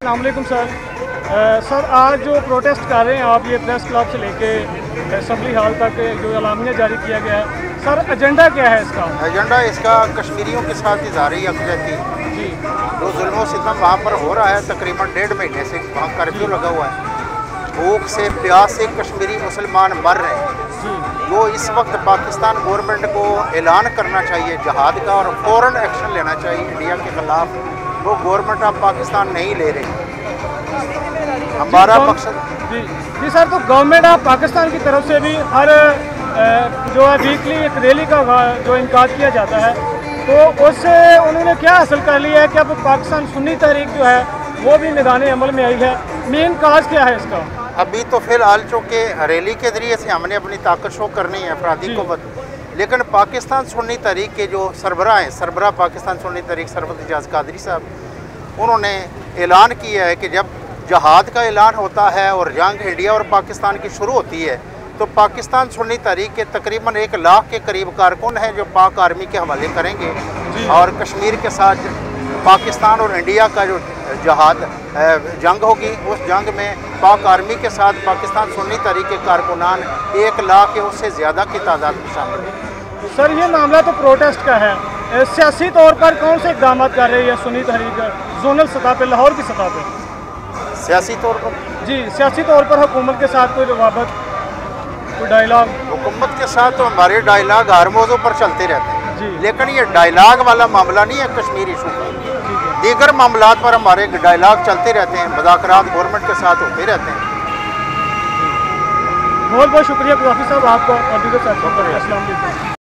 अस्सलामुअलैकुम sir. Sir आज जो प्रोटेस्ट कर रहे हैं आप, ये प्रेस क्लब से लेके असम्बली हाल तक जो एलामिया जारी किया गया है, सर एजेंडा क्या है इसका? एजेंडा इसका कश्मीरियों के साथ इज़हार यकजहती जी जो जुल्म सितम वहाँ पर हो रहा है, तकरीबन 1.5 महीने से वहाँ कर्फ्यू लगा हुआ है। भूख से प्यास से कश्मीरी मुसलमान मर रहे हैं। जो इस वक्त पाकिस्तान गवर्नमेंट को ऐलान करना चाहिए जहाद का और फ़ौरन एक्शन लेना चाहिए इंडिया के ख़िलाफ़, वो गवर्नमेंट ऑफ पाकिस्तान नहीं ले रही। हमारा मकसद जी सर, तो गवर्नमेंट ऑफ पाकिस्तान की तरफ से भी हर जो है वीकली एक रैली का जो इनकार किया जाता है, तो उससे उन्होंने क्या हासिल कर लिया है कि अब पाकिस्तान सुन्नी तहरीक जो है वो भी मैदान अमल में आई है। मेन काज क्या है इसका? अभी तो फिलहाल चूँकि रैली के ज़रिए से हमने अपनी ताकत शो करनी है अफराधी क़ुव्वत, लेकिन पाकिस्तान सुन्नी तहरीक के जो सरबराह हैं, सरबराह पाकिस्तान सुन्नी तहरीक सरवत इजाज़ कादरी साहब, उन्होंने ऐलान किया है कि जब जहाद का ऐलान होता है और जंग इंडिया और पाकिस्तान की शुरू होती है, तो पाकिस्तान सुन्नी तहरीक के तकरीबन 1 लाख के करीब कारकुन हैं जो पाक आर्मी के हवाले करेंगे और कश्मीर के साथ पाकिस्तान और इंडिया का जो जहाद जंग होगी, उस जंग में पाक आर्मी के साथ पाकिस्तान सुन्नी तहरीक के कारकुनान 1 लाख या उससे ज़्यादा की तादाद में शामिल है। सर ये मामला तो प्रोटेस्ट का है, सियासी तौर पर कौन से इकदाम कर रही है सुन्नी तहरीक जोनल सतह पर, लाहौर की सतह पर? सियासी तौर पर जी, सियासी तौर पर हुकूमत के साथ कोई रवाबत, कोई डायलाग? हुकूमत के साथ तो हमारे डायलाग हर मौजू पर चलते रहते हैं जी, लेकिन ये डायलाग वाला मामला नहीं है कश्मीर इशू का। दीगर मामलात पर हमारे डायलाग चलते रहते हैं, मुज़ाकरात गवर्नमेंट के साथ होते रहते हैं। बहुत बहुत शुक्रिया काफी साहब आपका और दीगर साथियों का। अस्सलाम वालेकुम।